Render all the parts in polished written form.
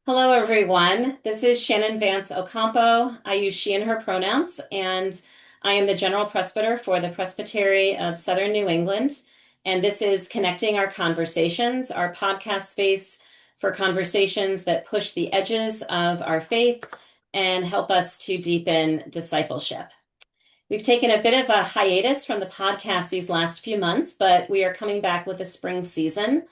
Hello, everyone. This is Shannon Vance-Ocampo. I use she and her pronouns, and I am the General Presbyter for the Presbytery of Southern New England. And this is Connecting Our Conversations, our podcast space for conversations that push the edges of our faith and help us to deepen discipleship. We've taken a bit of a hiatus from the podcast these last few months, but we are coming back with the spring season.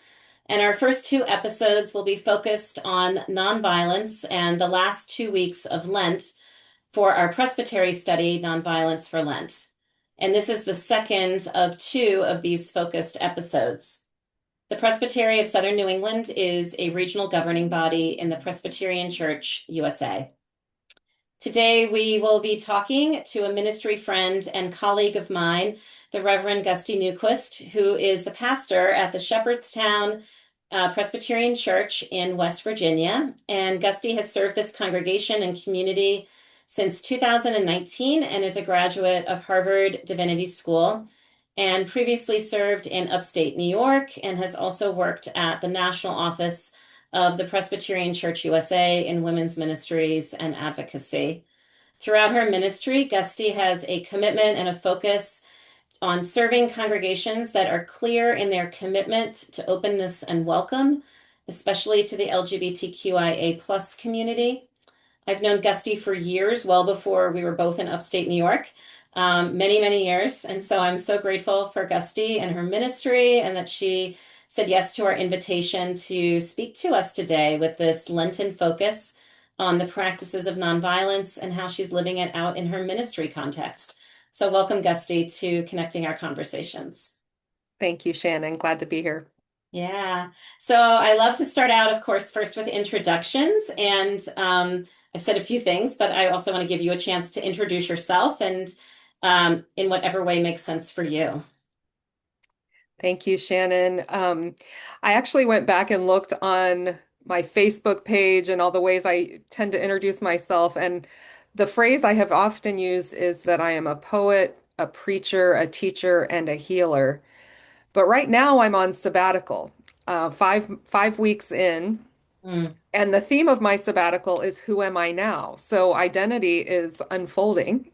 And our first two episodes will be focused on nonviolence and the last 2 weeks of Lent for our presbytery study, Nonviolence for Lent. And this is the second of two of these focused episodes. The Presbytery of Southern New England is a regional governing body in the Presbyterian Church, USA. Today, we will be talking to a ministry friend and colleague of mine, the Reverend Gusti Newquist, who is the pastor at the Shepherdstown Presbyterian Church in West Virginia. And Gusti has served this congregation and community since 2019 and is a graduate of Harvard Divinity School and previously served in upstate New York and has also worked at the national office of the Presbyterian Church USA in women's ministries and advocacy. Throughout her ministry, Gusti has a commitment and a focus on serving congregations that are clear in their commitment to openness and welcome, especially to the LGBTQIA plus community. I've known Gusti for years, well before we were both in upstate New York, many, many years. And so I'm so grateful for Gusti and her ministry and that she said yes to our invitation to speak to us today with this Lenten focus on the practices of nonviolence and how she's living it out in her ministry context. So welcome, Gusti, to Connecting Our Conversations. Thank you, Shannon. Glad to be here. Yeah. So I love to start out, of course, first with introductions. And I've said a few things, but I also want to give you a chance to introduce yourself and in whatever way makes sense for you. Thank you, Shannon. I actually went back and looked on my Facebook page and all the ways I tend to introduce myself. And the phrase I have often used is that I am a poet, a preacher, a teacher, and a healer. But right now I'm on sabbatical, five weeks in. Mm, And the theme of my sabbatical is who am I now? So identity is unfolding.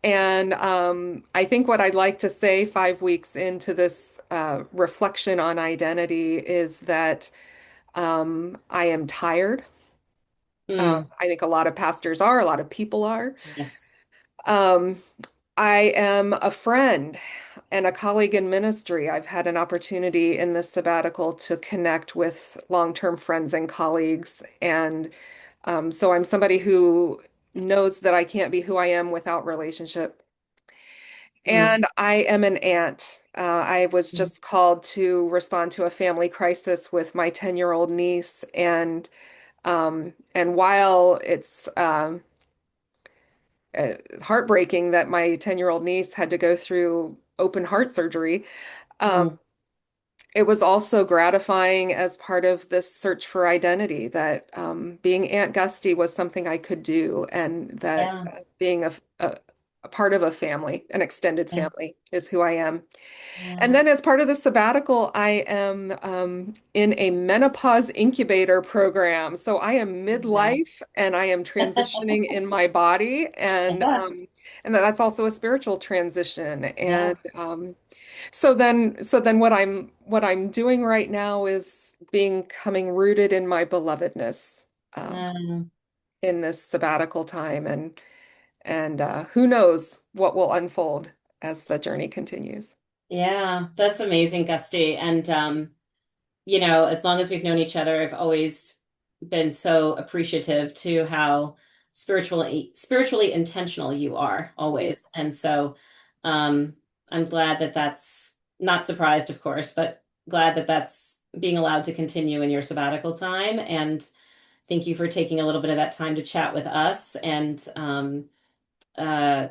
And I think what I'd like to say 5 weeks into this reflection on identity is that I am tired. mm, I think a lot of pastors are, a lot of people are. yes. Um, I am a friend and a colleague in ministry. I've had an opportunity in this sabbatical to connect with long-term friends and colleagues. And so I'm somebody who knows that I can't be who I am without relationship. Mm, And I am an aunt. I was mm, just called to respond to a family crisis with my 10-year-old niece. And while it's heartbreaking that my 10-year-old niece had to go through open heart surgery, um, mm, it was also gratifying as part of this search for identity that being Aunt Gusty was something I could do, and that yeah. being a part of a family, an extended Yeah. family, is who I am. And Yeah. then, as part of the sabbatical, I am in a menopause incubator program. So I am Yeah. midlife and I am transitioning in my body, Yeah. and that's also a spiritual transition. Yeah. So then what I'm doing right now is becoming rooted in my belovedness Um, in this sabbatical time, and who knows what will unfold as the journey continues. yeah. That's amazing, Gusti. And as long as we've known each other, I've always been so appreciative to how spiritually intentional you are always. And so um I'm glad that that's not surprised, of course, but glad that that's being allowed to continue in your sabbatical time. And thank you for taking a little bit of that time to chat with us and uh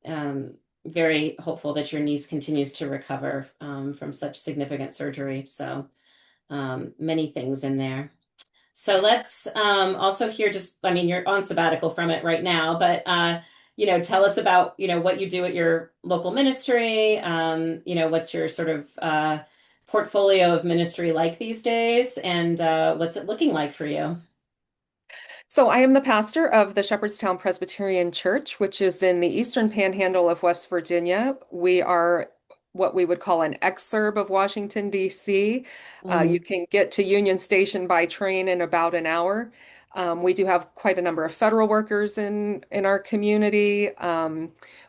um very hopeful that your niece continues to recover from such significant surgery. So many things in there. So let's also hear just, I mean, you're on sabbatical from it right now, but tell us about, what you do at your local ministry. What's your sort of portfolio of ministry like these days, and what's it looking like for you? So I am the pastor of the Shepherdstown Presbyterian Church, which is in the Eastern Panhandle of West Virginia. We are what we would call an exurb of Washington, D.C. You Mm, can get to Union Station by train in about an hour. We do have quite a number of federal workers in our community.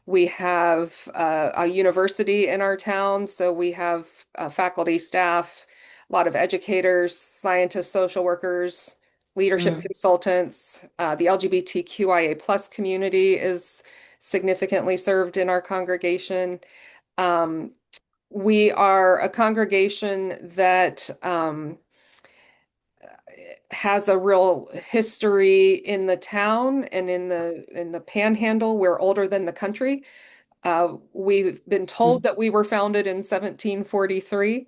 We have a university in our town, so we have faculty, staff, a lot of educators, scientists, social workers, leadership mm, consultants. The LGBTQIA plus community is significantly served in our congregation. Um, we are a congregation that has a real history in the town and in the Panhandle. We're older than the country. We've been told mm, that we were founded in 1743.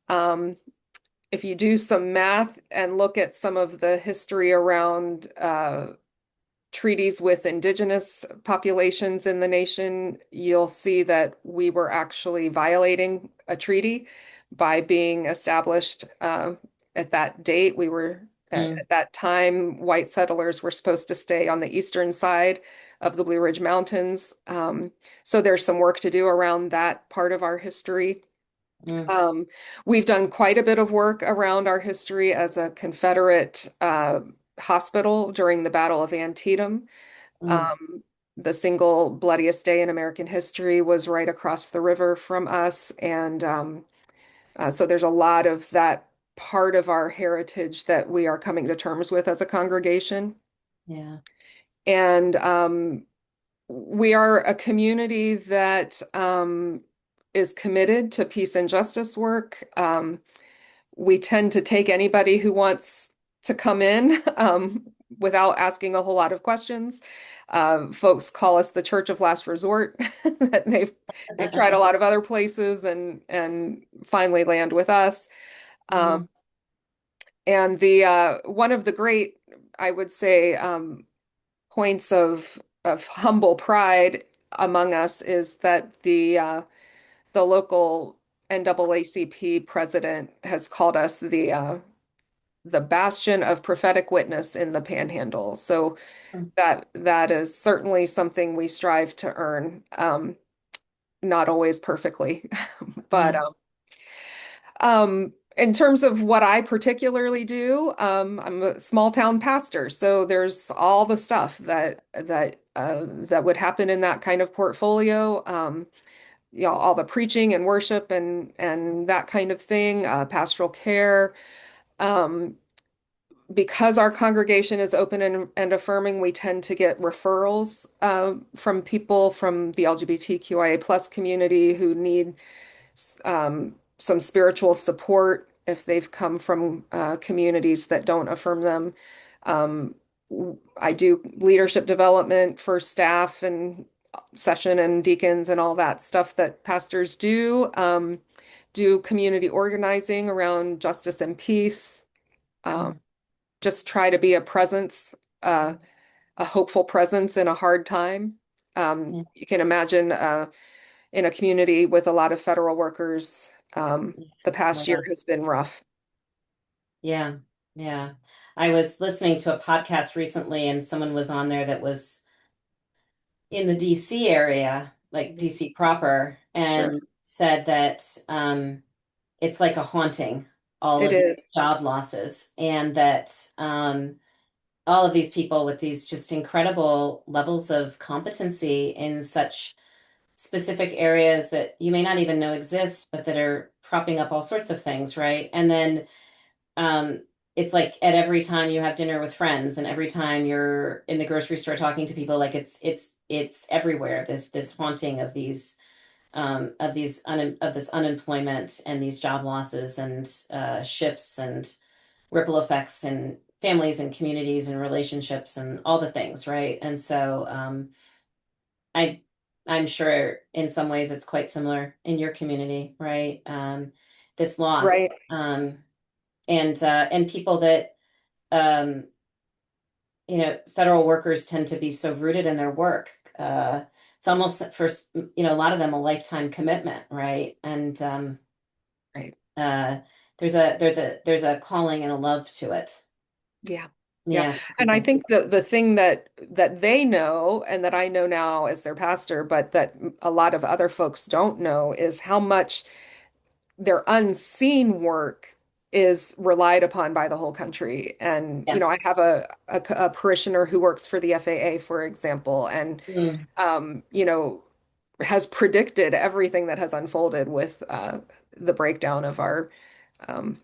Um, if you do some math and look at some of the history around treaties with indigenous populations in the nation, you'll see that we were actually violating a treaty by being established at that date. We were mm, at that time, white settlers were supposed to stay on the eastern side of the Blue Ridge Mountains. So there's some work to do around that part of our history. mm, Um, we've done quite a bit of work around our history as a Confederate hospital during the Battle of Antietam. mm. Um, the single bloodiest day in American history was right across the river from us. And so there's a lot of that part of our heritage that we are coming to terms with as a congregation. Yeah. And we are a community that is committed to peace and justice work. We tend to take anybody who wants to come in without asking a whole lot of questions. Folks call us the Church of Last Resort. That they've tried a lot of other places and finally land with us. Um, Mm, and the one of the great, I would say, points of humble pride among us is that the local NAACP president has called us the bastion of prophetic witness in the Panhandle. So mm, that is certainly something we strive to earn. Not always perfectly, but mm, in terms of what I particularly do, I'm a small town pastor, so there's all the stuff that would happen in that kind of portfolio. All the preaching and worship and that kind of thing, pastoral care. Um, because our congregation is open and affirming, we tend to get referrals from people from the LGBTQIA plus community who need some spiritual support if they've come from communities that don't affirm them. Um, I do leadership development for staff and session and deacons and all that stuff that pastors do. Do community organizing around justice and peace. Um, mm, just try to be a presence, a hopeful presence in a hard time. mm. You can imagine in a community with a lot of federal workers, the past year Yeah. has been rough. Yeah. Yeah. I was listening to a podcast recently and someone was on there that was in the DC area, like Mhm. DC proper, Sure, and said that it's like a haunting, all it of is. these job losses, and that all of these people with these just incredible levels of competency in such specific areas that you may not even know exist, but that are propping up all sorts of things, right? And then um, it's like at every time you have dinner with friends and every time you're in the grocery store talking to people, like it's everywhere. This haunting of these of this unemployment and these job losses and shifts and ripple effects in families and communities and relationships and all the things, right? And so I I'm sure in some ways it's quite similar in your community, right? This loss. Right, Um, and people that um, federal workers tend to be so rooted in their work. It's almost for a lot of them a lifetime commitment, right? And right. uh, there's a calling and a love to it. Yeah. Yeah. Yeah. And I Okay. think the thing that they know and that I know now as their pastor, but that a lot of other folks don't know is how much their unseen work is relied upon by the whole country. And, I Yes. have a parishioner who works for the FAA, for example, and Mm. um, you know, has predicted everything that has unfolded with the breakdown um,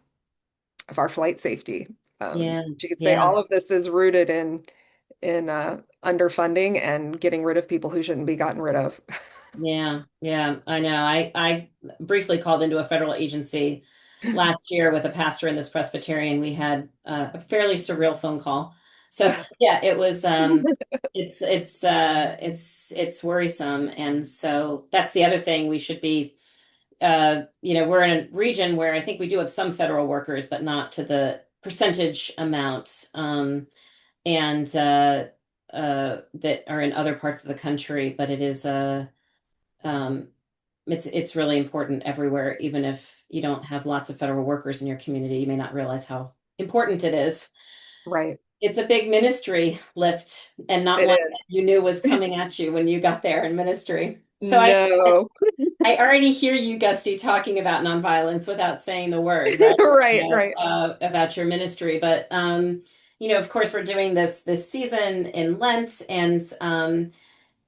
of our flight safety. Yeah. She'd say Yeah. all of this is rooted in underfunding and getting rid of people who shouldn't be gotten rid of. Yeah, yeah, I know. I briefly called into a federal agency last year with a pastor in this Presbyterian. We had a fairly surreal phone call. So Yeah. yeah, it was it's worrisome. And so that's the other thing we should be we're in a region where I think we do have some federal workers, but not to the percentage amount and that are in other parts of the country, but it is um it's really important everywhere, even if you don't have lots of federal workers in your community. You may not realize how important it is. Right. It's a big ministry lift and not It one is. that you knew was coming at you when you got there in ministry. So No. I already hear you, Gusty, talking about nonviolence without saying the word, right? Right, right. About your ministry. But of course, we're doing this season in Lent, and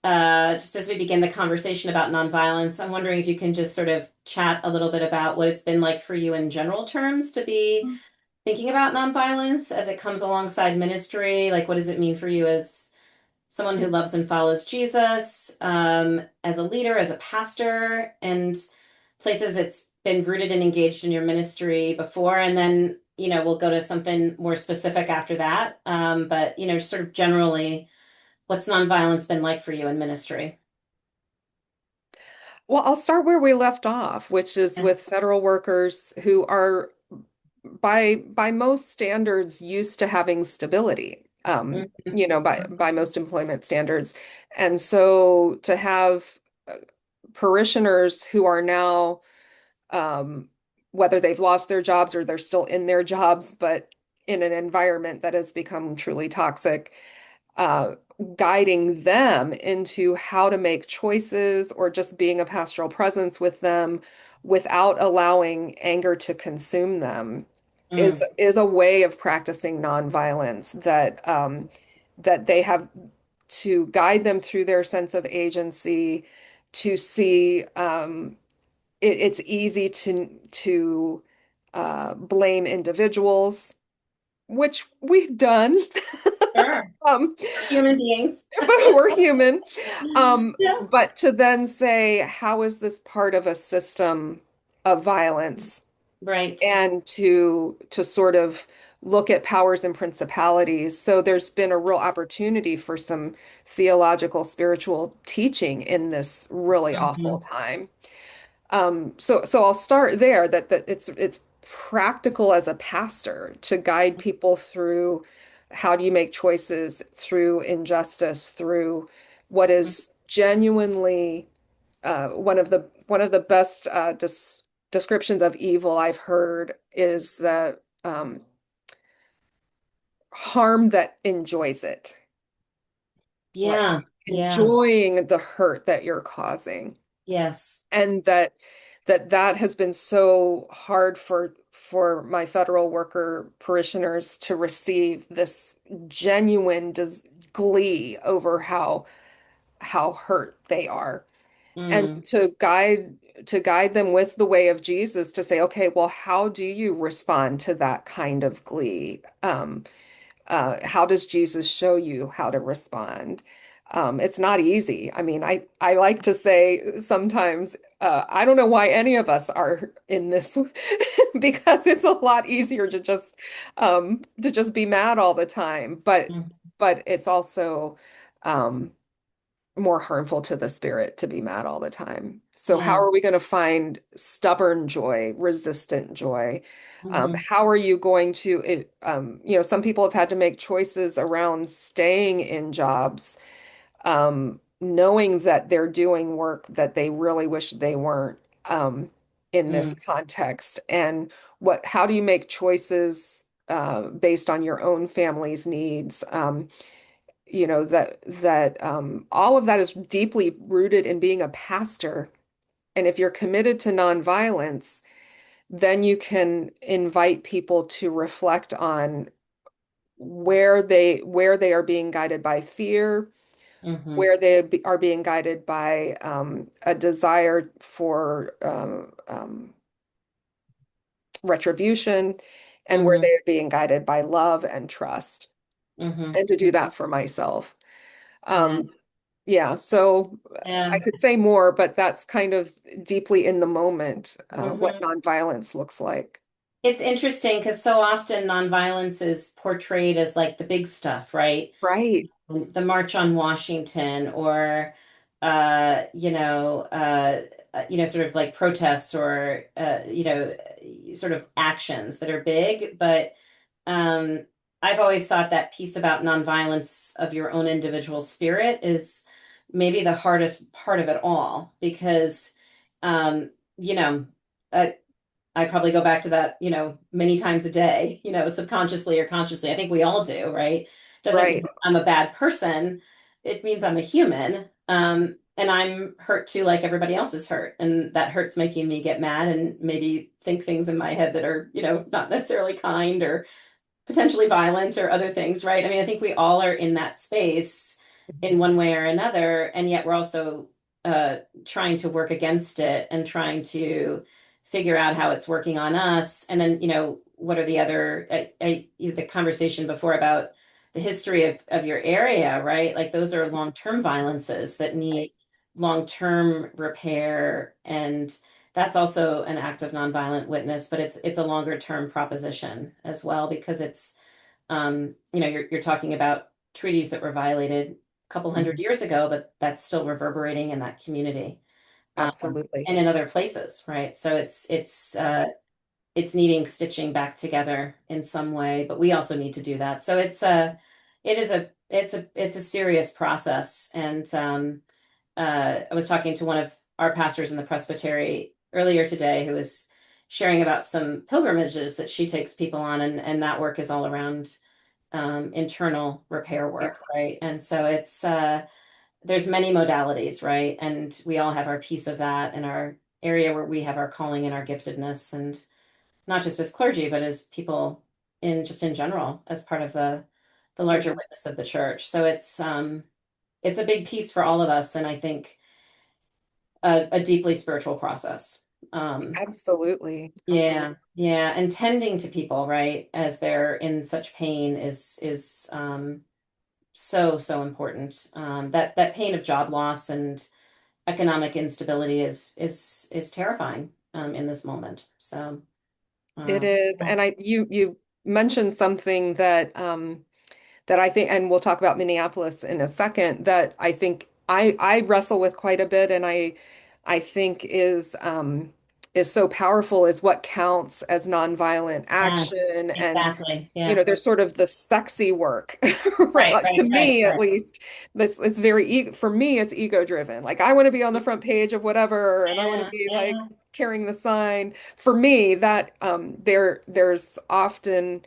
just as we begin the conversation about nonviolence, I'm wondering if you can just sort of chat a little bit about what it's been like for you in general terms to be thinking about nonviolence as it comes alongside ministry. Like, what does it mean for you as someone who loves and follows Jesus, as a leader, as a pastor, and places it's been rooted and engaged in your ministry before? And then, we'll go to something more specific after that. But, sort of generally, what's nonviolence been like for you in ministry? Well, I'll start where we left off, which is Yeah. with federal workers who are by most standards used to having stability. Mhm. By most employment standards. And so to have parishioners who are now um, whether they've lost their jobs or they're still in their jobs, but in an environment that has become truly toxic, uh, guiding them into how to make choices or just being a pastoral presence with them without allowing anger to consume them is Mm. is a way of practicing nonviolence that they have to guide them through their sense of agency to see it's easy to blame individuals, which we've done. Sure. um, We're human beings. but we're human. Yeah. But to then say, how is this part of a system of violence? Right. And to sort of look at powers and principalities. So there's been a real opportunity for some theological, spiritual teaching in this really awful Mhm. time. So I'll start there that it's practical as a pastor to guide people through how do you make choices through injustice, through what is genuinely one of the best descriptions of evil I've heard is the harm that enjoys it, like Yeah. Yeah. enjoying the hurt that you're causing. Yes. And that has been so hard for my federal worker parishioners to receive this genuine glee over how hurt they are, and Mm. to guide them with the way of Jesus to say, okay, well, how do you respond to that kind of glee? How does Jesus show you how to respond? It's not easy. I mean, I like to say sometimes, I don't know why any of us are in this because it's a lot easier to just be mad all the time. Mm. But it's also um, more harmful to the spirit to be mad all the time. So how Yeah. are we going to find stubborn joy, resistant joy? Hmm. How are you going to, some people have had to make choices around staying in jobs, knowing that they're doing work that they really wish they weren't, in this Mm. context. And how do you make choices? based on your own family's needs. All of that is deeply rooted in being a pastor. And if you're committed to nonviolence, then you can invite people to reflect on where they are being guided by fear, Hmm. where are being guided by a desire for retribution, and where Hmm. they are being guided by love and trust. Hmm. And to do that for myself. Yeah. Um, yeah, so I Yeah. could say more, but that's kind of deeply in the moment, what Hmm. nonviolence looks like. It's interesting because so often nonviolence is portrayed as like the big stuff, right? Right, The March on Washington, or sort of like protests, or sort of actions that are big. But um, I've always thought that piece about nonviolence of your own individual spirit is maybe the hardest part of it all, because um, you know, uh, I probably go back to that, many times a day, subconsciously or consciously. I think we all do, right? Doesn't mean right. I'm a bad person. It means I'm a human. And I'm hurt too, like everybody else is hurt. And that hurt's making me get mad and maybe think things in my head that are, not necessarily kind, or potentially violent, or other things, right? I mean, I think we all are in that space in one way or another, and yet we're also uh, trying to work against it and trying to figure out how it's working on us. And then, what are the other, the conversation before about the history of your area, right? Like those are long-term violences that need long-term repair, and that's also an act of nonviolent witness, but it's a longer term proposition as well, because it's you're talking about treaties that were violated a couple hundred Mhm. years ago, but that's still reverberating in that community, Absolutely. and in other places, right? So it's needing stitching back together in some way, but we also need to do that. So it's a serious process, and I was talking to one of our pastors in the presbytery earlier today, who was sharing about some pilgrimages that she takes people on, and that work is all around internal repair Yeah. work, right? And so there's many modalities, right? And we all have our piece of that in our area where we have our calling and our giftedness, and not just as clergy, but as people in just in general, as part of the larger Mhm. witness of the church. So it's a big piece for all of us, and I think a deeply spiritual process. Absolutely. Yeah, Absolutely. yeah, and tending to people, right, as they're in such pain is so important. That pain of job loss and economic instability is terrifying in this moment. So It uh, is. yeah, And you mentioned something that I think, and we'll talk about Minneapolis in a second, that I think I wrestle with quite a bit, and I think is so powerful, is what counts as nonviolent yeah, action. And exactly. Yeah, there's sort of the sexy work, right? right, Like, to right, right, me, at right. least, that's it's very for me, it's ego driven. Like, I want to be on the front page of whatever, and I want to Yeah, be like yeah. carrying the sign. For me, that there's often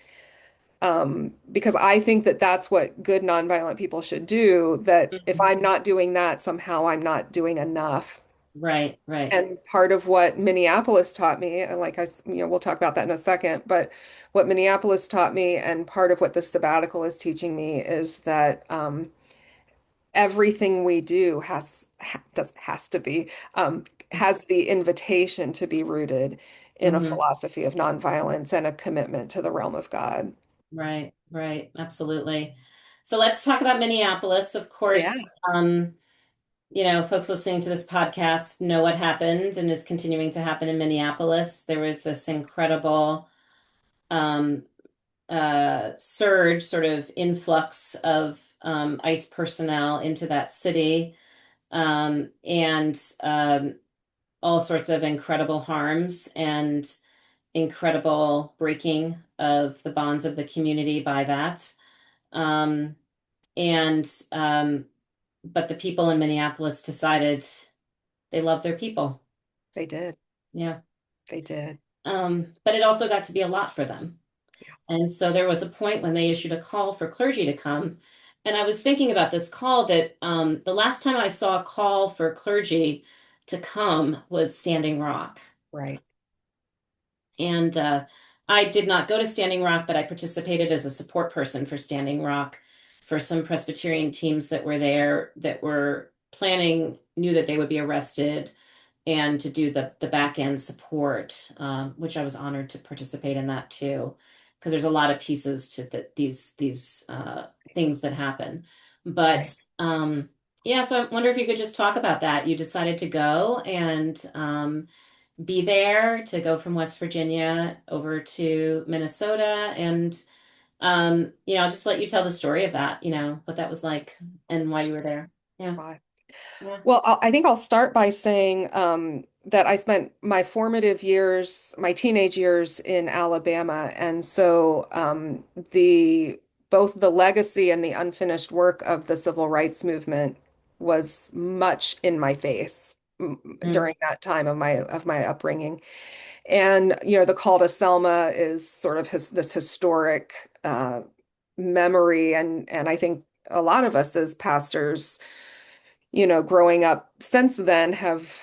because I think that that's what good nonviolent people should do, that if Mhm. I'm not doing that, somehow I'm not doing enough. Right, right. And part of what Minneapolis taught me, and like we'll talk about that in a second, but what Minneapolis taught me, and part of what the sabbatical is teaching me, is that everything we do has to be has the invitation to be rooted in a Hmm. philosophy of nonviolence and a commitment to the realm of God. Right, right. Absolutely. So let's talk about Minneapolis. Of Yeah, course, folks listening to this podcast know what happened and is continuing to happen in Minneapolis. There was this incredible um, surge, sort of influx of ICE personnel into that city, and all sorts of incredible harms and incredible breaking of the bonds of the community by that. Um, and but the people in Minneapolis decided they love their people. they did. Yeah. They did. But it also got to be a lot for them. Yeah. And so there was a point when they issued a call for clergy to come. And I was thinking about this call that the last time I saw a call for clergy to come was Standing Rock. Right. And I did not go to Standing Rock, but I participated as a support person for Standing Rock for some Presbyterian teams that were there that were planning, knew that they would be arrested, and to do the back end support, which I was honored to participate in that too, because there's a lot of pieces to these things that happen. But Right. yeah, so I wonder if you could just talk about that. You decided to go and be there, to go from West Virginia over to Minnesota, and I'll just let you tell the story of that, what that was like and why you were there. Yeah, Right. yeah. Well, I think I'll start by saying that I spent my formative years, my teenage years in Alabama, and so the both the legacy and the unfinished work of the civil rights movement was much in my face Mm, during that time of my upbringing. And the call to Selma is sort of this historic memory, and I think a lot of us as pastors growing up since then have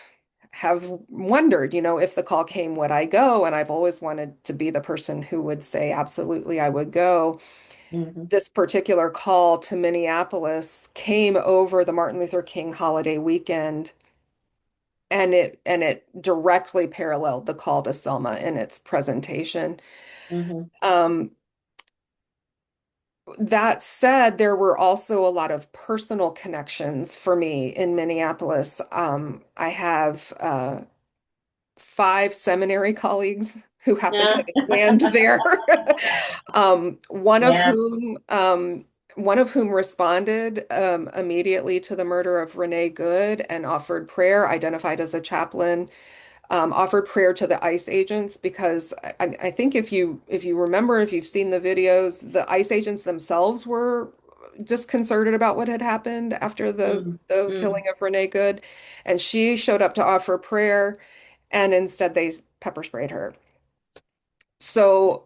wondered, if the call came, would I go? And I've always wanted to be the person who would say, absolutely, I would go. mhm, This particular call to Minneapolis came over the Martin Luther King holiday weekend, and it directly paralleled the call to Selma in its presentation. mhm, Um, that said, there were also a lot of personal connections for me in Minneapolis. I have 5 seminary colleagues who happen yeah. to land there. Um, one of Yeah. whom um, one of whom responded immediately to the murder of Renee Good and offered prayer, identified as a chaplain, offered prayer to the ICE agents because I think if you remember, if you've seen the videos, the ICE agents themselves were disconcerted about what had happened after the Mm, the mm, killing of Renee Good, and she showed up to offer prayer, and instead they pepper sprayed her. So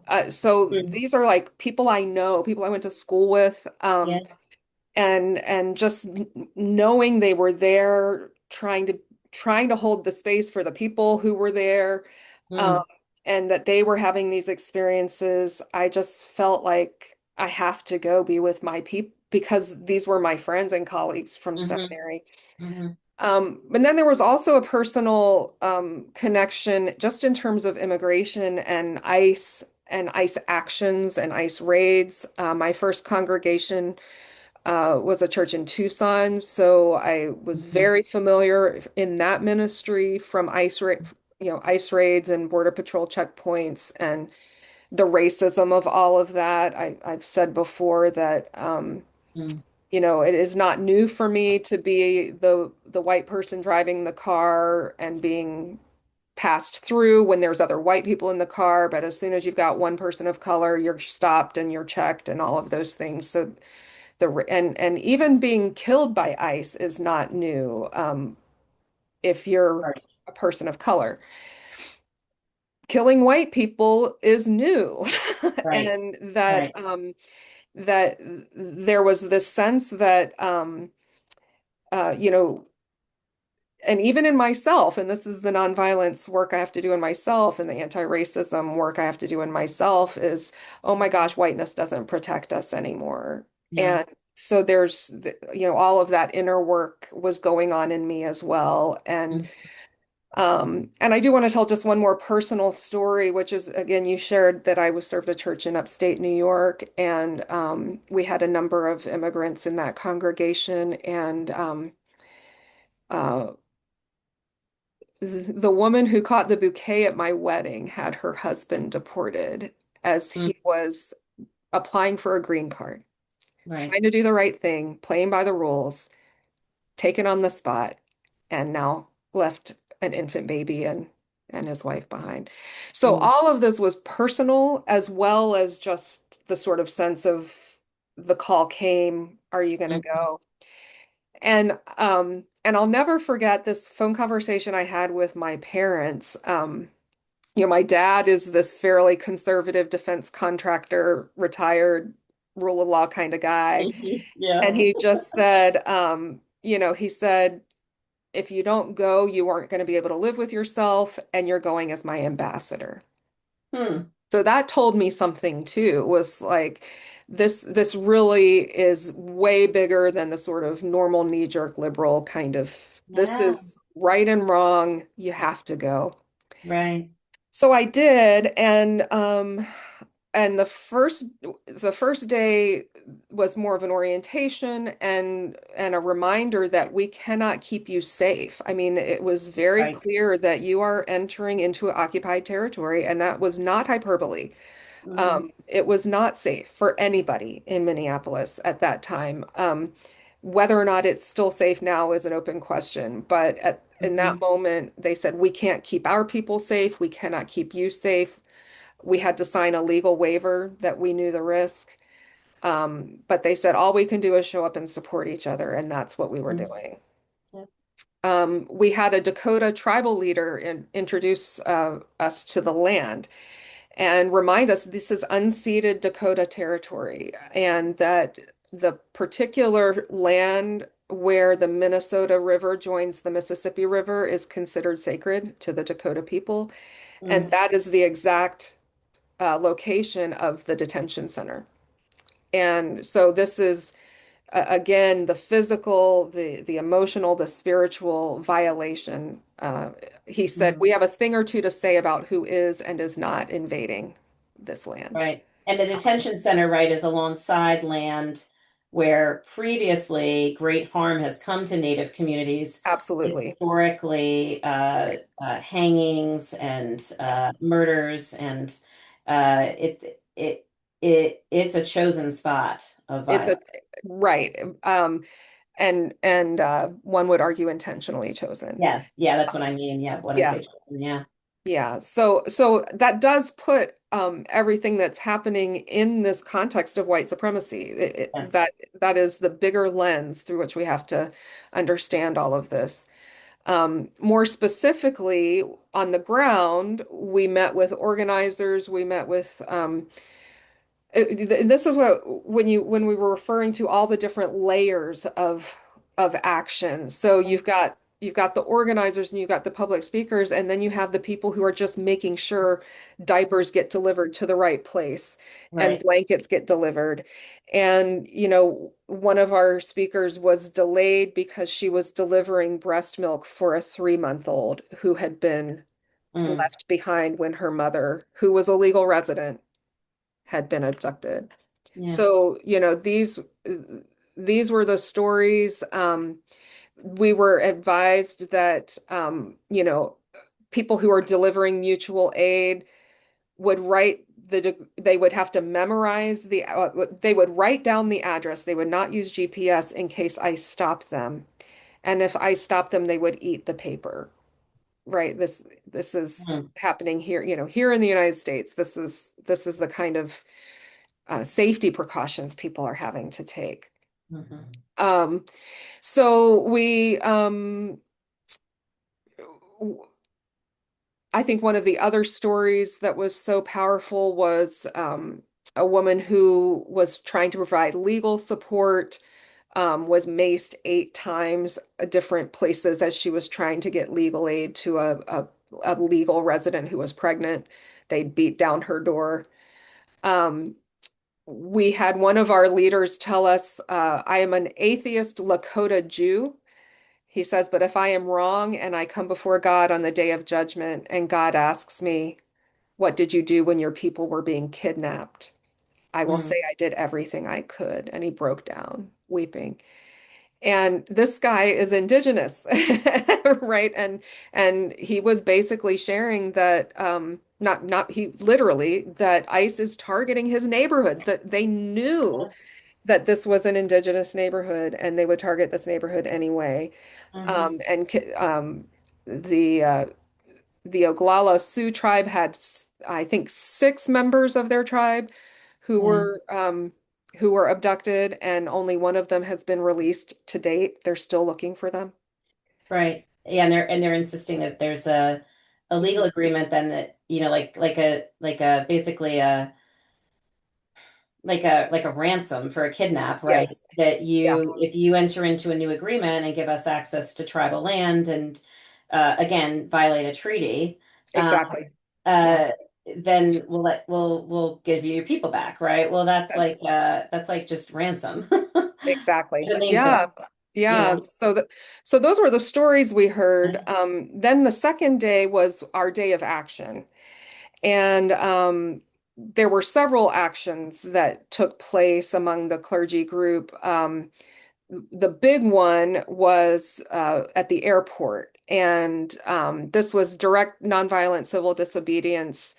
mm. these are like people I know, people I went to school with, Yeah. and just knowing they were there trying to hold the space for the people who were there, um, Mm, and that they were having these experiences. I just felt like I have to go be with my people because these were my friends and colleagues from mhm, seminary. mhm, But then there was also a personal connection just in terms of immigration and ICE actions and ICE raids. My first congregation was a church in Tucson, so I was mhm, very familiar in that ministry from ICE raids and Border Patrol checkpoints and the racism of all of that. I've said before that mm, it is not new for me to be the white person driving the car and being passed through when there's other white people in the car, but as soon as you've got one person of color, you're stopped and you're checked and all of those things. So and even being killed by ICE is not new, if you're right, a person of color. Killing white people is new, right, and that right. that there was this sense that uh, you know, and even in myself, and this is the nonviolence work I have to do in myself, and the anti-racism work I have to do in myself is, oh my gosh, whiteness doesn't protect us anymore. Yeah. And so all of that inner work was going on in me as well. Mm, And I do want to tell just one more personal story, which is, again, you shared that I was served a church in upstate New York, and we had a number of immigrants in that congregation, and uh, the woman who caught the bouquet at my wedding had her husband deported as mm, he was applying for a green card, right. trying to do the right thing, playing by the rules, taken on the spot, and now left an infant baby and his wife behind. So Mm, all of this was personal as well as just the sort of sense of the call came, are you going to mm, go? And I'll never forget this phone conversation I had with my parents. my dad is this fairly conservative defense contractor, retired, rule of law kind of guy. Mhm. Yeah. And he just said, he said, if you don't go, you aren't going to be able to live with yourself, and you're going as my ambassador. Hmm. So that told me something too, was like this really is way bigger than the sort of normal knee-jerk liberal kind of this Yeah. is right and wrong, you have to go. Right. So I did, and the first day was more of an orientation and a reminder that we cannot keep you safe. I mean, it was very Right. clear that you are entering into occupied territory, and that was not hyperbole. Hmm. It was not safe for anybody in Minneapolis at that time. Whether or not it's still safe now is an open question, but in that Hmm. moment, they said, we can't keep our people safe. We cannot keep you safe. We had to sign a legal waiver that we knew the risk. But they said, all we can do is show up and support each other. And that's what we were doing. Yeah. We had a Dakota tribal leader introduce us to the land and remind us this is unceded Dakota territory and that the particular land where the Minnesota River joins the Mississippi River is considered sacred to the Dakota people. And Mm. that is the exact location of the detention center. And so this is again the physical, the emotional, the spiritual violation. He said Mm. we have a thing or two to say about who is and is not invading this land. Right. And the detention center, right, is alongside land where previously great harm has come to Native communities, Absolutely. historically, hangings and murders, and it's a chosen spot of It's a violence. right. And one would argue intentionally chosen. Yeah, yeah, that's what I mean. Yeah, when I Yeah. say chosen, yeah, Yeah, so that does put everything that's happening in this context of white supremacy. yes. That is the bigger lens through which we have to understand all of this. More specifically, on the ground, we met with organizers. We met with this is what when we were referring to all the different layers of action. So you've got the organizers and you've got the public speakers, and then you have the people who are just making sure diapers get delivered to the right place and Right. blankets get delivered. And one of our speakers was delayed because she was delivering breast milk for a 3-month-old who had been Mm. left behind when her mother, who was a legal resident, had been abducted. Yeah. So, these were the stories. We were advised that, people who are delivering mutual aid would they would have to memorize they would write down the address. They would not use GPS in case I stopped them. And if I stopped them, they would eat the paper. Right. This is Mm. happening here, here in the United States. This is the kind of safety precautions people are having to take. Mhm. Um, so I think one of the other stories that was so powerful was a woman who was trying to provide legal support, was maced 8 times at different places as she was trying to get legal aid to a legal resident who was pregnant. They'd beat down her door. Um, we had one of our leaders tell us, I am an atheist Lakota Jew. He says, but if I am wrong and I come before God on the day of judgment and God asks me, what did you do when your people were being kidnapped? I will Mm. say I did everything I could. And he broke down weeping. And this guy is indigenous, right? And he was basically sharing that not he literally that ICE is targeting his neighborhood, that they knew that this was an indigenous neighborhood and they would target this neighborhood anyway. Mhm. And the the Oglala Sioux tribe had, I think, 6 members of their tribe who Yeah. were um, who were abducted, and only one of them has been released to date. They're still looking for them. Right. Yeah, and they're insisting that there's a legal Mhm. agreement then that, like a basically a like a ransom for a kidnap, right? Yes. That Yeah, if you enter into a new agreement and give us access to tribal land and again violate a treaty, uh, exactly. Yeah, uh, then we'll give you your people back, right? Well, that's like just ransom. exactly. There's a name for Yeah. that, you Yeah. know. So those were the stories we heard. Then the second day was our day of action. And there were several actions that took place among the clergy group. The big one was at the airport, and this was direct nonviolent civil disobedience,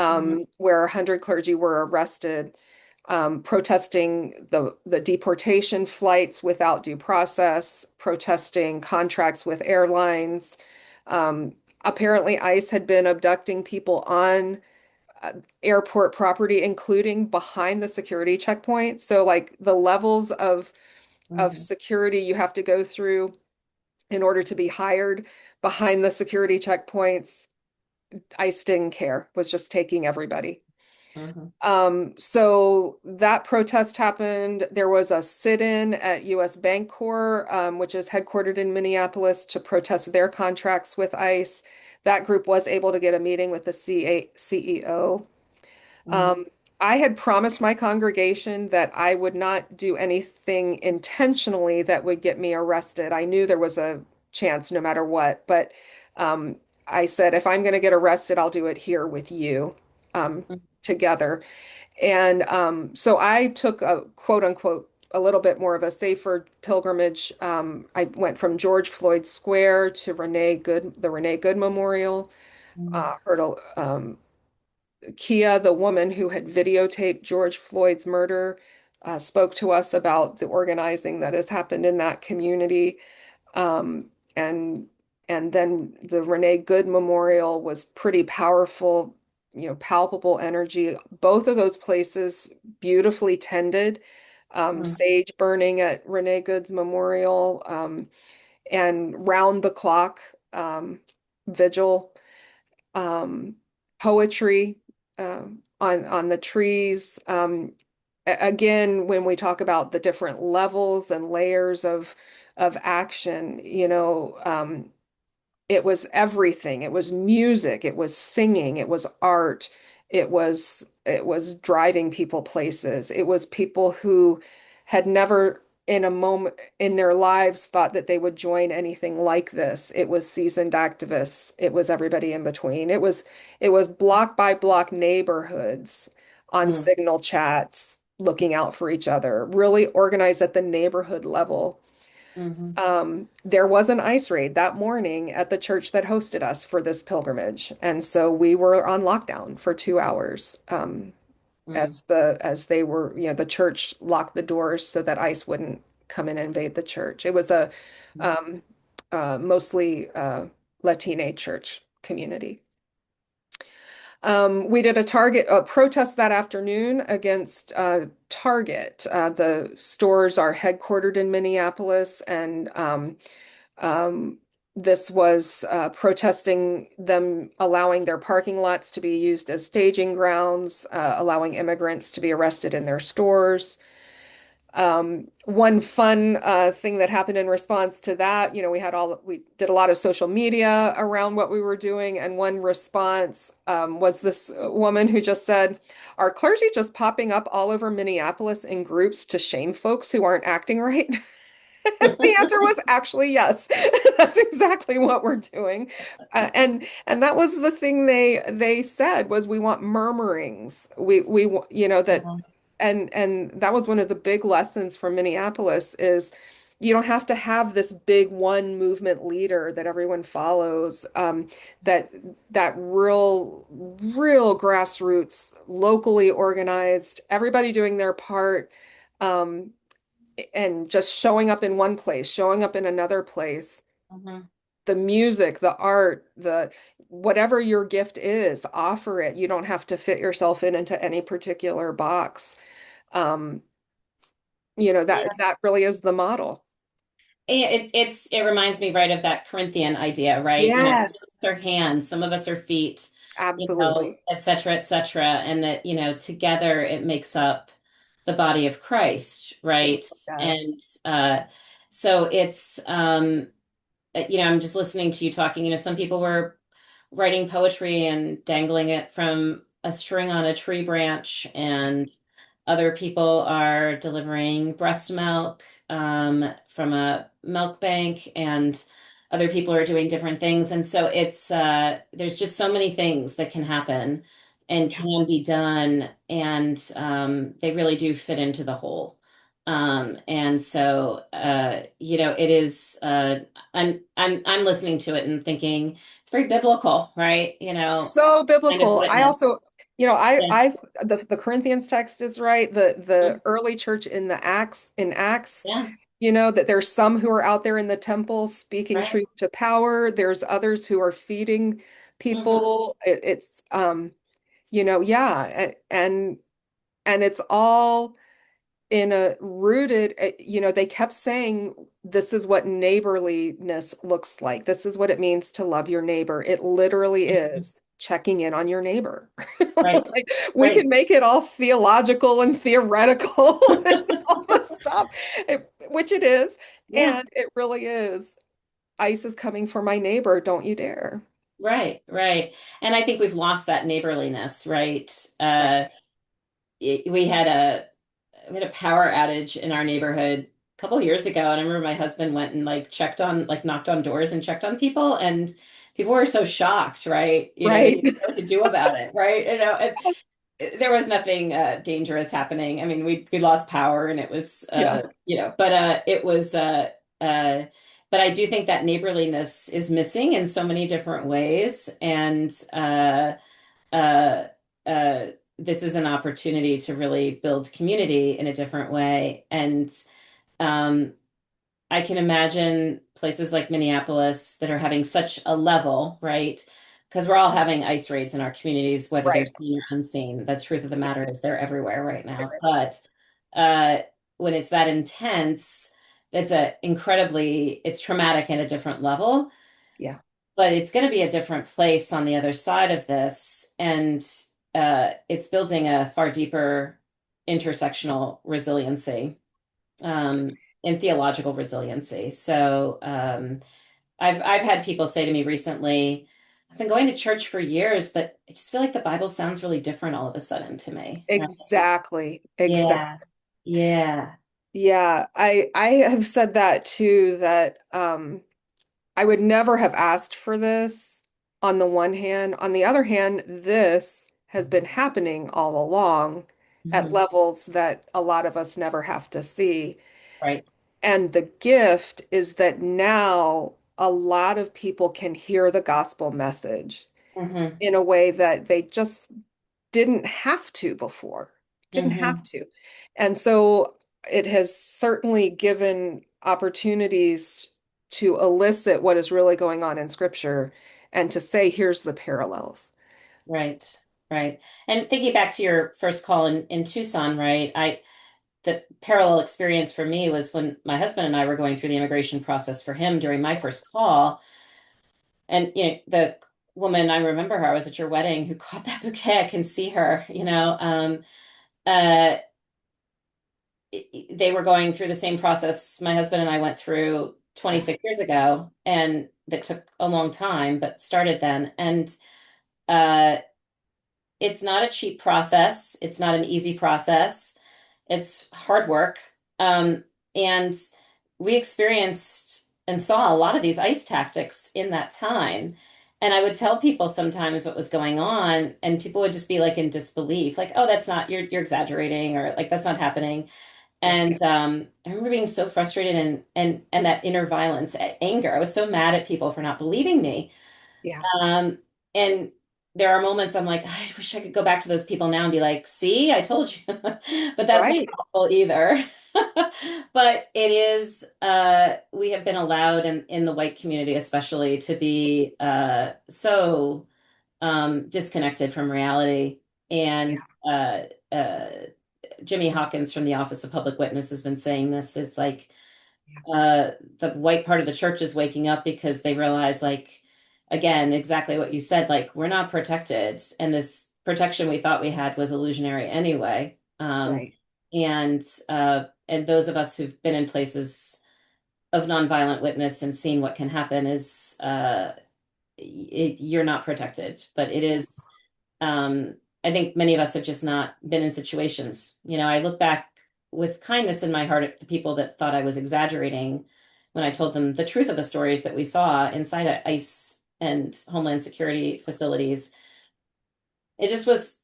Mhm, where 100 clergy were arrested, protesting the deportation flights without due process, protesting contracts with airlines. Um, Apparently, ICE had been abducting people on uh, airport property, including behind the security checkpoint. So, like the levels of mhm, security you have to go through in order to be hired behind the security checkpoints, ICE didn't care, was just taking everybody. mhm, So that protest happened. There was a sit-in at US Bancorp, which is headquartered in Minneapolis, to protest their contracts with ICE. That group was able to get a meeting with the CEO. mhm, Um, I had promised my congregation that I would not do anything intentionally that would get me arrested. I knew there was a chance no matter what, but um, I said, if I'm going to get arrested, I'll do it here with you together. And so I took a quote unquote a little bit more of a safer pilgrimage. I went from George Floyd Square to the Renee Good Memorial. mhm, Heard Kia, the woman who had videotaped George Floyd's murder, spoke to us about the organizing that has happened in that community. Um, and and then the Renee Good Memorial was pretty powerful, palpable energy. Both of those places beautifully tended, mhm, sage burning at Renee Good's memorial, and round the clock vigil, um, poetry on the trees. Again, when we talk about the different levels and layers of action, it was everything. It was music, it was singing, it was art, it was driving people places. It was people who had never in a moment in their lives thought that they would join anything like this. It was seasoned activists. It was everybody in between. It was block by block neighborhoods on mhm, signal chats looking out for each other, really organized at the neighborhood level. mhm, There was an ice raid that morning at the church that hosted us for this pilgrimage, and so we were on lockdown for 2 hours. mhm, As they were, the church locked the doors so that ICE wouldn't come in and invade the church. It was a um, mostly Latina church community. We did a protest that afternoon against Target. The stores are headquartered in Minneapolis, and um, this was protesting them allowing their parking lots to be used as staging grounds, allowing immigrants to be arrested in their stores. One fun thing that happened in response to that, we did a lot of social media around what we were doing, and one response was this woman who just said, "Are clergy just popping up all over Minneapolis in groups to shame folks who aren't acting right?" The answer was actually yes. That's exactly what we're doing. And that was the thing they said was we want murmurings. That mhm, and that was one of the big lessons from Minneapolis is you don't have to have this big one movement leader that everyone follows. That that real grassroots, locally organized, everybody doing their part. Um, and just showing up in one place, showing up in another place, mhm. the music, the art, the whatever your gift is, offer it. You don't have to fit yourself into any particular box. Um, Yeah. that really is the model. It reminds me right of that Corinthian idea, right? You know, some Yes, of us are hands, some of us are feet, absolutely. et cetera, and that, together it makes up the body of Christ, It right? does. And uh, so I'm just listening to you talking. Some people were writing poetry and dangling it from a string on a tree branch, and other people are delivering breast milk from a milk bank, and other people are doing different things. And so there's just so many things that can happen and Yeah. can be done, and they really do fit into the whole. It is. I'm listening to it and thinking it's very biblical, right? So Kind of biblical. I witness. also, you know, Yeah. the Corinthians text is right. The Mhm. early church in Acts, Yeah. that there's some who are out there in the temple speaking Right. truth to power. There's others who are feeding Hmm. people. It's yeah, and it's all in a rooted, they kept saying this is what neighborliness looks like. This is what it means to love your neighbor. It literally is checking in on your neighbor. Right. Like, we Right. can make it all theological and theoretical and all this stuff, which it is. Yeah. And it really is. ICE is coming for my neighbor. Don't you dare. Right. Right. And I think we've lost that neighborliness, right? Right. We had a power outage in our neighborhood a couple of years ago, and I remember my husband went and knocked on doors and checked on people, and people were so shocked, right? They Right. didn't know what to do about it, right? There was nothing dangerous happening. I mean, we lost power, and it was Yeah. it was but I do think that neighborliness is missing in so many different ways, and uh, uh, this is an opportunity to really build community in a different way. And um, I can imagine places like Minneapolis that are having such a level, right? Because we're all having ICE raids in our communities, whether they're Right. seen or unseen. The truth of the matter is they're everywhere right now. But uh, when it's that intense, it's traumatic at a different level, Yeah. but it's going to be a different place on the other side of this. And it's building a far deeper intersectional resiliency and theological resiliency. So I've had people say to me recently, I've been going to church for years, but I just feel like the Bible sounds really different all of a sudden to me. Right? Exactly. Yeah. Exactly. Yeah. Yeah, I have said that too, that I would never have asked for this on the one hand. On the other hand, this has been happening all along at Hmm. levels that a lot of us never have to see. Right. And the gift is that now a lot of people can hear the gospel message Hmm. in a way that they just didn't have to before, didn't have Hmm. to. And so it has certainly given opportunities to elicit what is really going on in scripture and to say, here's the parallels. Right. Right. And thinking back to your first call in Tucson, right? The parallel experience for me was when my husband and I were going through the immigration process for him during my first call. And the woman, I remember her, I was at your wedding, who caught that bouquet. I can see her, uh, they were going through the same process my husband and I went through Yeah, 26 years ago, and that took a long time, but started then. And uh, it's not a cheap process. It's not an easy process. It's hard work. And we experienced and saw a lot of these ICE tactics in that time. And I would tell people sometimes what was going on, and people would just be like in disbelief, like, "Oh, that's not you're exaggerating," or like that's not happening. yeah, And I remember being so frustrated and that inner violence, anger. I was so mad at people for not believing me. yeah, Um, and there are moments I'm like, I wish I could go back to those people now and be like, see, I told you. But that's not right. helpful either. But it is, we have been allowed in the white community, especially, to be so disconnected from reality. And Yeah, uh, uh, Jimmy Hawkins from the Office of Public Witness has been saying this. It's like, uh, the white part of the church is waking up because they realize, like, again, exactly what you said, like, we're not protected. And this protection we thought we had was illusionary anyway. Right, And those of us who've been in places of nonviolent witness and seen what can happen is you're not protected. But it is, I think many of us have just not been in situations. I look back with kindness in my heart at the people that thought I was exaggerating when I told them the truth of the stories that we saw inside ICE and Homeland Security facilities. It just was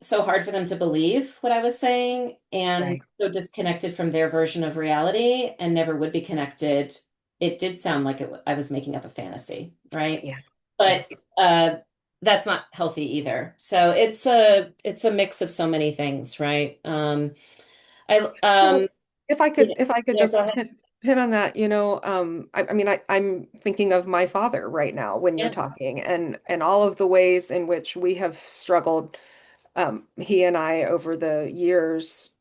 so hard for them to believe what I was saying and right. so disconnected from their version of reality and never would be connected. It did sound like I was making up a fantasy, right? Yeah, yeah. But that's not healthy either. So it's a mix of so many things, right? I Well, if I could yeah, just go ahead. hit on that, I mean, I'm thinking of my father right now when you're Yeah. talking, and all of the ways in which we have struggled, he and I over the years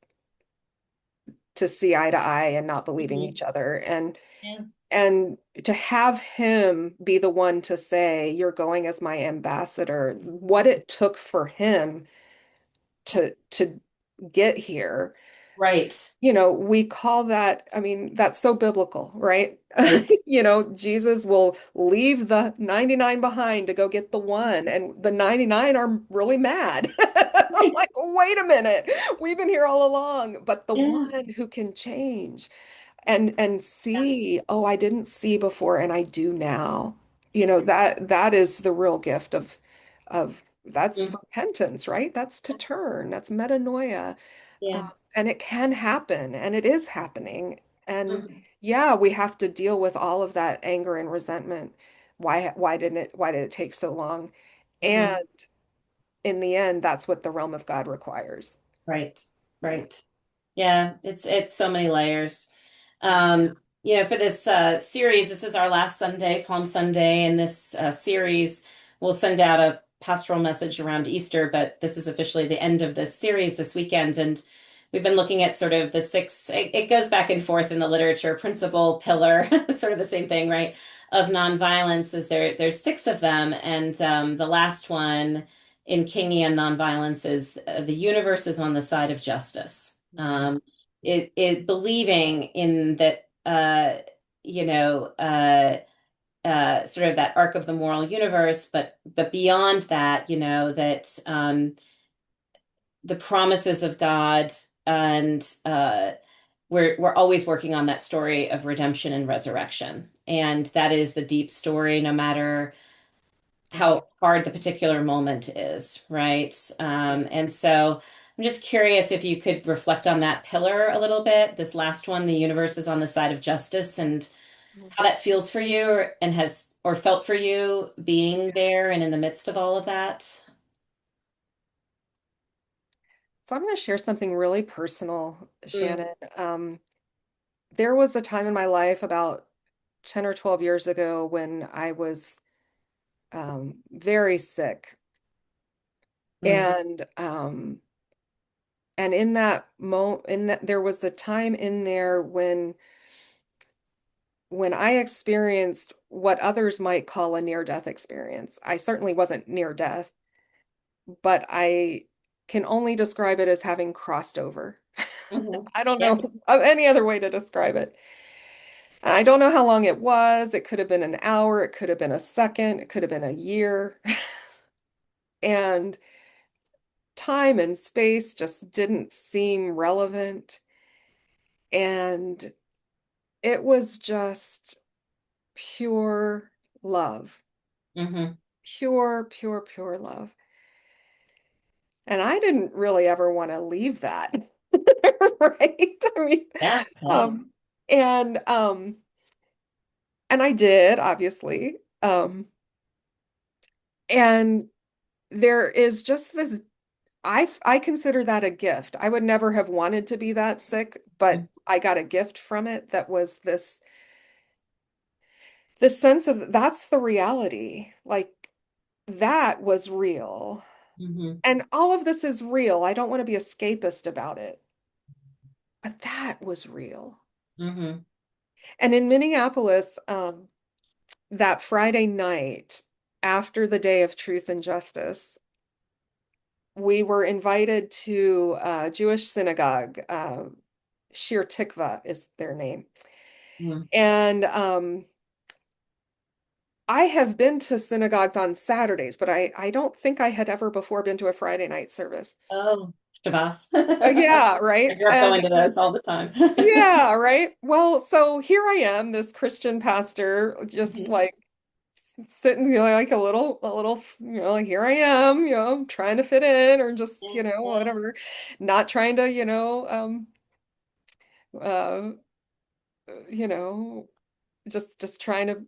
to see eye to eye and not believing Mhm. each other, Yeah. and to have him be the one to say, "You're going as my ambassador," what it took for him to get here. Right. We call that, I mean, that's so biblical, right? Right. Jesus will leave the 99 behind to go get the one, and the 99 are really mad. I'm Right. like, wait a minute, we've been here all along, but the Yeah. one who can change and see, oh, I didn't see before and I do now. That is the real gift of that's Mhm. repentance, right? That's to turn, that's metanoia. Yeah. And it can happen, and it is happening. And Mhm. yeah, we have to deal with all of that anger and resentment. Why did it take so long? Mhm. And in the end, that's what the realm of God requires. Right. Yeah. Right. Yeah, it's so many layers. For this series, this is our last Sunday, Palm Sunday, and this series will send out a pastoral message around Easter, but this is officially the end of this series this weekend. And we've been looking at sort of the six, it goes back and forth in the literature, principle, pillar, sort of the same thing, right? Of nonviolence is there's six of them. And the last one in Kingian nonviolence is the universe is on the side of justice. It believing in that you know sort of that arc of the moral universe, but beyond that, that the promises of God and we're always working on that story of redemption and resurrection, and that is the deep story, no matter Yeah. how hard the particular moment is, right? And so I'm just curious if you could reflect on that pillar a little bit. This last one, the universe is on the side of justice, and how that feels for you and has or felt for you being there and in the midst of all of that. So I'm going to share something really personal, Mm, Shannon. There was a time in my life about 10 or 12 years ago when I was very sick. mm, And in that moment, in that there was a time in there when I experienced what others might call a near-death experience. I certainly wasn't near death, but I can only describe it as having crossed over. mhm. I don't Yeah. know of any other way to describe it. I don't know how long it was. It could have been an hour, it could have been a second, it could have been a year. And time and space just didn't seem relevant. And it was just pure love, Hmm. pure, pure, pure love. And I didn't really ever want to leave that, right? I mean, Yeah. Yeah. um, and um, and I did, obviously. And there is just this, I consider that a gift. I would never have wanted to be that sick, but I got a gift from it that was this sense of that's the reality. Like that was real. Hmm. And all of this is real. I don't want to be escapist about it, but that was real. Hmm. And in Minneapolis, that Friday night after the Day of Truth and Justice, we were invited to a Jewish synagogue. Shir Tikva is their name. Mm. And I have been to synagogues on Saturdays, but I don't think I had ever before been to a Friday night service. Oh, Shabazz. Yeah, I right. grew up And going to those all the time. yeah, right. Well, so here I am, this Christian pastor, just Mhm. like sitting, like a little, like here I am, trying to fit in or just, Yeah, yeah. whatever, not trying to, uh, you know, just trying to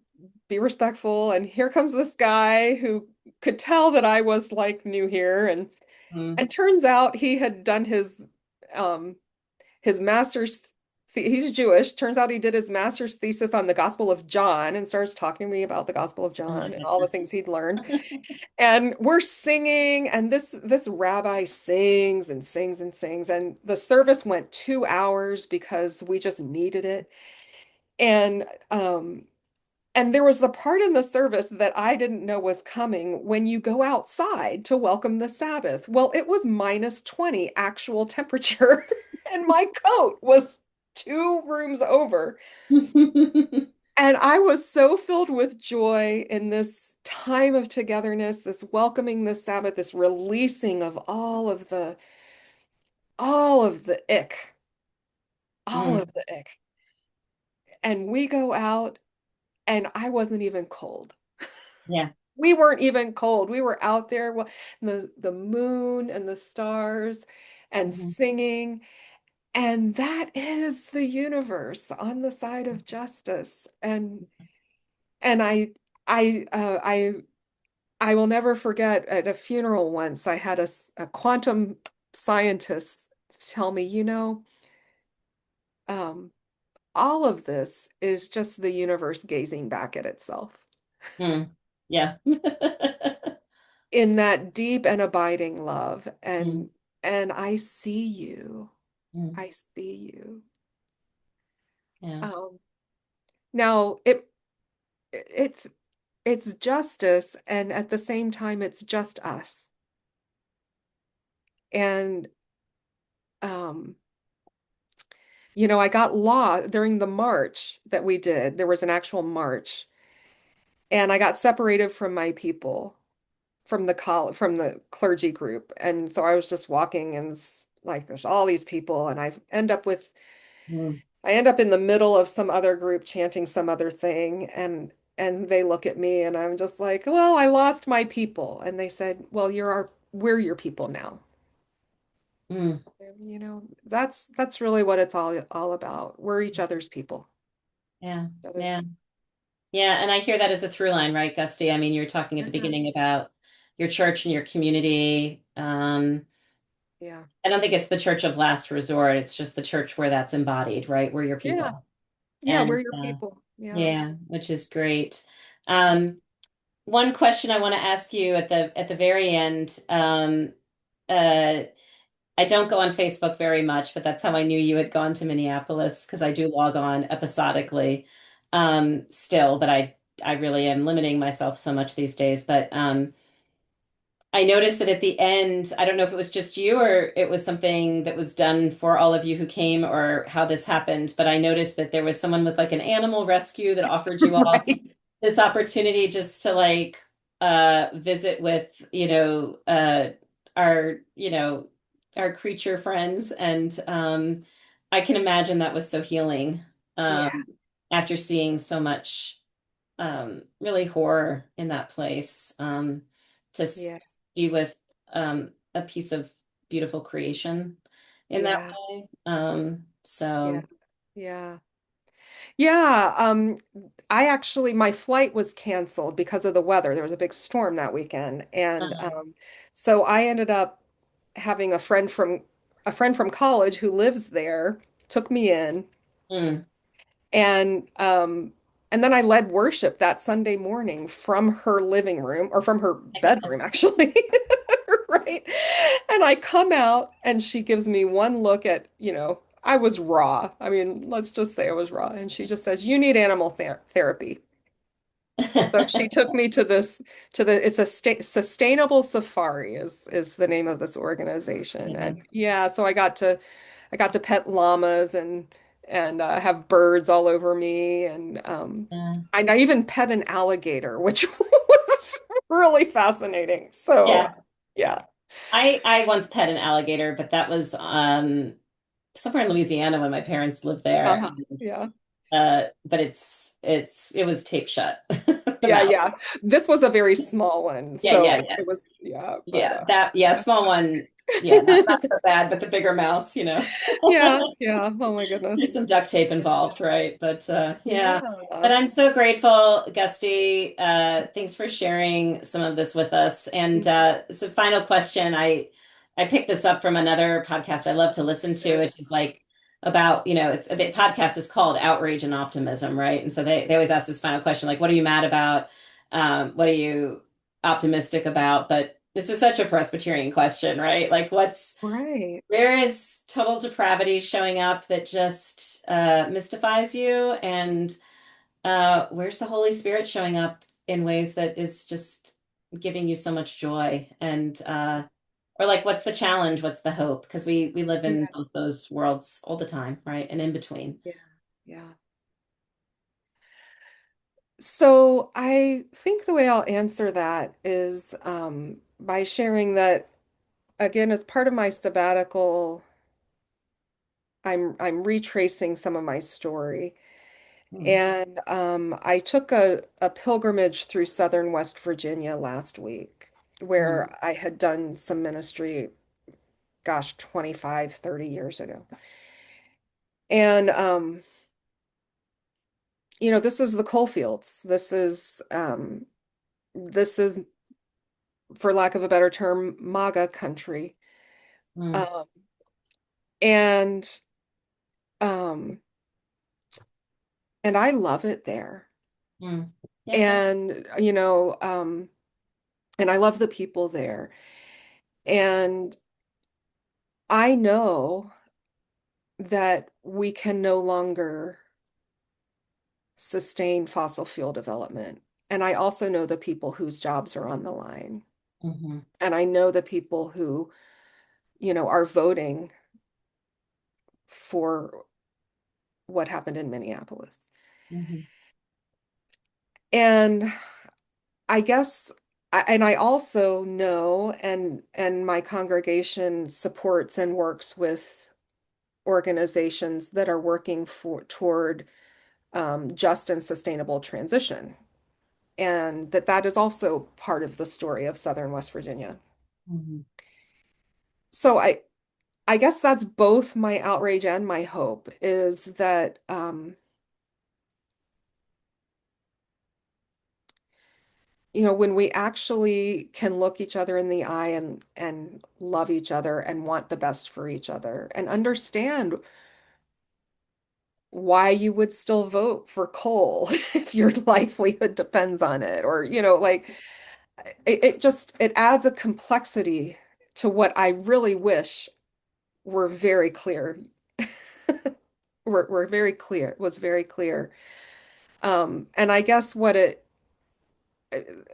be respectful. And here comes this guy who could tell that I was like new here, Mm. and turns out he had done his master's. He's Jewish. Turns out he did his master's thesis on the Gospel of John and starts talking to me about the Gospel of Oh my John and all the goodness. things he'd learned. And we're singing, and this rabbi sings and sings and sings, and the service went 2 hours because we just needed it. And and there was the part in the service that I didn't know was coming when you go outside to welcome the Sabbath. Well, it was -20 actual temperature, and my coat was 2 rooms over. And I was so filled with joy in this time of togetherness, this welcoming the Sabbath, this releasing of all of the ick, all Mm. of the ick. And we go out, and I wasn't even cold. Yeah. We weren't even cold. We were out there, the moon and the stars and Mhm. singing. And that is the universe on the side of justice. And I will never forget at a funeral once, I had a quantum scientist tell me, um, all of this is just the universe gazing back at itself Mm. Yeah. in that deep and abiding love. Mm. And I see you. Mm. I see you. Yeah. Um, now it's it's justice, and at the same time it's just us. And um, I got lost during the march that we did. There was an actual march, and I got separated from my people, from the clergy group. And so I was just walking, and like there's all these people, and Mm. I end up in the middle of some other group chanting some other thing, and they look at me, and I'm just like, "Well, I lost my people." And they said, "Well, we're your people now." Mm. That's really what it's all about. We're each other's people. Yeah. Each other's Yeah. people. Yeah. And I hear that as a through line, right, Gusty? I mean, you were talking at the Yeah. beginning about your church and your community. Yeah. I don't think it's the church of last resort. It's just the church where that's embodied, right? We're your Yeah. people. Yeah, we're And your people. Yeah. yeah, which is great. Um, One question I want to ask you at the very end. Uh, I don't go on Facebook very much, but that's how I knew you had gone to Minneapolis because I do log on episodically still, but I really am limiting myself so much these days. But I noticed that at the end, I don't know if it was just you or it was something that was done for all of you who came or how this happened, but I noticed that there was someone with like an animal rescue that offered you all Right. this opportunity just to like visit with, our, our creature friends. And I can imagine that was so healing Yeah. after seeing so much really horror in that place. To Yeah. be with a piece of beautiful creation in that Yeah. way. Yeah. So, Yeah. Yeah. My flight was canceled because of the weather. There was a big storm that weekend. And uh, so I ended up having a friend from college who lives there took me in, mm, and then I led worship that Sunday morning from her living room, or from her my bedroom goodness. actually. Right. And I come out, and she gives me one look at, I was raw. I mean, let's just say I was raw. And she just says, you need animal therapy. So she took me to it's a sta Sustainable Safari is the name of this organization. Yeah. And yeah, so I got to pet llamas and have birds all over me and Yeah. I even pet an alligator, which was really fascinating. So Yeah. yeah. I once pet an alligator, but that was somewhere in Louisiana when my parents lived there. Uh-huh. And Yeah. but it was taped shut, the Yeah, mouth. yeah. This was a very small one. Yeah, yeah, So yeah. it was yeah, but Yeah, that yeah, yeah. small one. Yeah, not so bad, but the bigger mouse, you know. Yeah, yeah. Oh my goodness. There's some duct tape involved, right? But yeah. But Yeah. I'm so grateful, Gusty. Thanks for sharing some of this with us. And so final question, I picked this up from another podcast I love to listen to, which is like about, it's the podcast is called Outrage and Optimism, right? And so they always ask this final question, like, what are you mad about? What are you optimistic about? But this is such a Presbyterian question, right? Like Right. where is total depravity showing up that just mystifies you? And where's the Holy Spirit showing up in ways that is just giving you so much joy? And or like, what's the challenge? What's the hope? Because we live in Yeah. both those worlds all the time, right? And in between. Yeah. Yeah. So I think the way I'll answer that is by sharing that again, as part of my sabbatical, I'm retracing some of my story. Mm, And I took a pilgrimage through southern West Virginia last week, mm, where I had done some ministry, gosh, 25, 30 years ago. And this is the coal fields. This is, for lack of a better term, MAGA country. mm, Um, and um, and I love it there. mm. Yeah. And and I love the people there. And I know that we can no longer sustain fossil fuel development. And I also know the people whose jobs are on the line. Hmm. And I know the people who, are voting for what happened in Minneapolis. Hmm. And I guess and I also know and my congregation supports and works with organizations that are working toward just and sustainable transition. And that is also part of the story of Southern West Virginia. Hmm. So I guess that's both my outrage and my hope is that when we actually can look each other in the eye and love each other and want the best for each other and understand why you would still vote for coal if your livelihood depends on it, or like it adds a complexity to what I really wish were very clear. Were very clear, was very clear. And I guess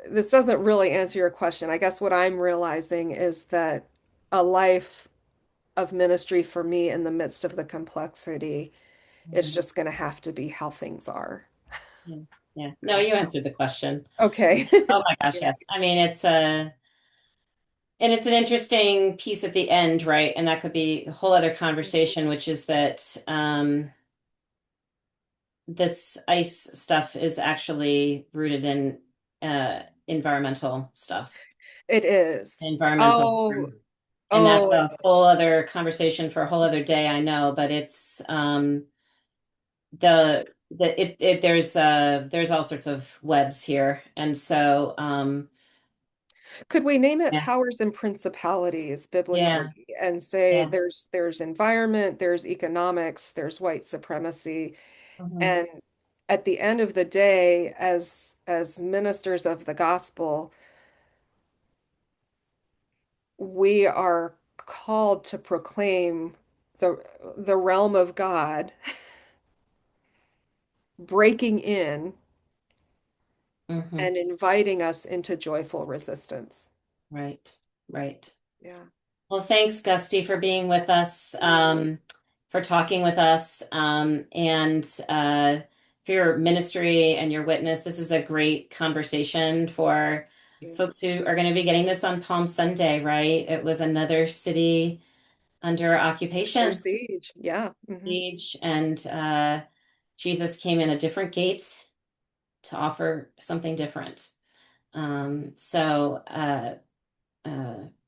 this doesn't really answer your question. I guess what I'm realizing is that a life of ministry for me in the midst of the complexity is just going to have to be how things are. Yeah. Yeah. No, you answered the question. Okay. Oh my gosh, Yeah. yes. I mean, and it's an interesting piece at the end, right? And that could be a whole other conversation, which is that this ice stuff is actually rooted in environmental stuff, It is. environmental Oh, harm. And that's oh, it a whole other conversation for a whole other day, I know, but it's there's all sorts of webs here. And so could we name it yeah, powers and principalities yeah, biblically and say yeah. there's environment, there's economics, there's white supremacy, Mhm, and at the end of the day, as ministers of the gospel, we are called to proclaim the realm of God breaking in Hmm. and inviting us into joyful resistance. Right, right. Yeah. Well, thanks, Gusty, for being with us, for talking with us, and for your ministry and your witness. This is a great conversation for Yeah. folks who are going to be getting this on Palm Sunday, right? It was another city under Under occupation, siege. Yeah. siege, and Jesus came in a different gate to offer something different. So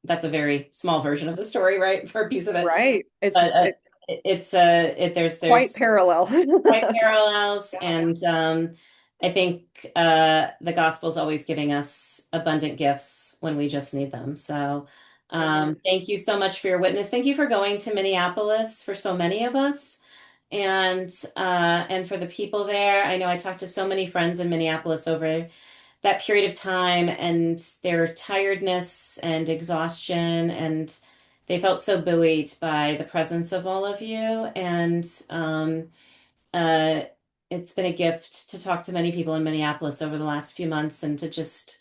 that's a very small version of the story, right? For a piece of it, Right. but It's it's quite there's parallel. quite parallels, Yeah. and I think the gospel is always giving us abundant gifts when we just need them. So Amen. thank you so much for your witness. Thank you for going to Minneapolis for so many of us. And for the people there, I know I talked to so many friends in Minneapolis over that period of time and their tiredness and exhaustion, and they felt so buoyed by the presence of all of you. And uh, it's been a gift to talk to many people in Minneapolis over the last few months and to just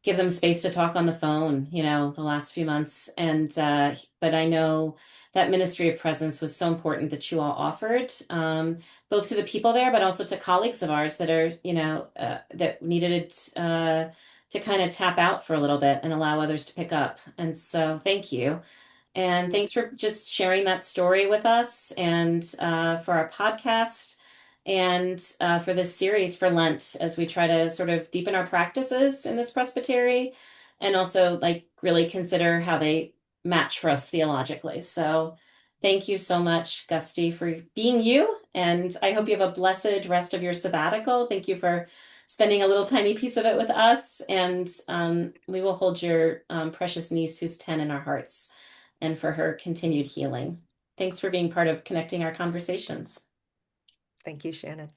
give them space to talk on the phone, the last few months. And but I know that ministry of presence was so important that you all offered, both to the people there, but also to colleagues of ours that are, that needed it to kind of tap out for a little bit and allow others to pick up. And so thank you. And thanks for just sharing that story with us and for our podcast and for this series for Lent as we try to sort of deepen our practices in this presbytery and also like really consider how they match for us theologically. So thank you so much, Gusti, for being you. And I hope you have a blessed rest of your sabbatical. Thank you for spending a little tiny piece of it with us. And we will hold your precious niece who's 10 in our hearts and for her continued healing. Thanks for being part of connecting our conversations. Thank you, Shannon.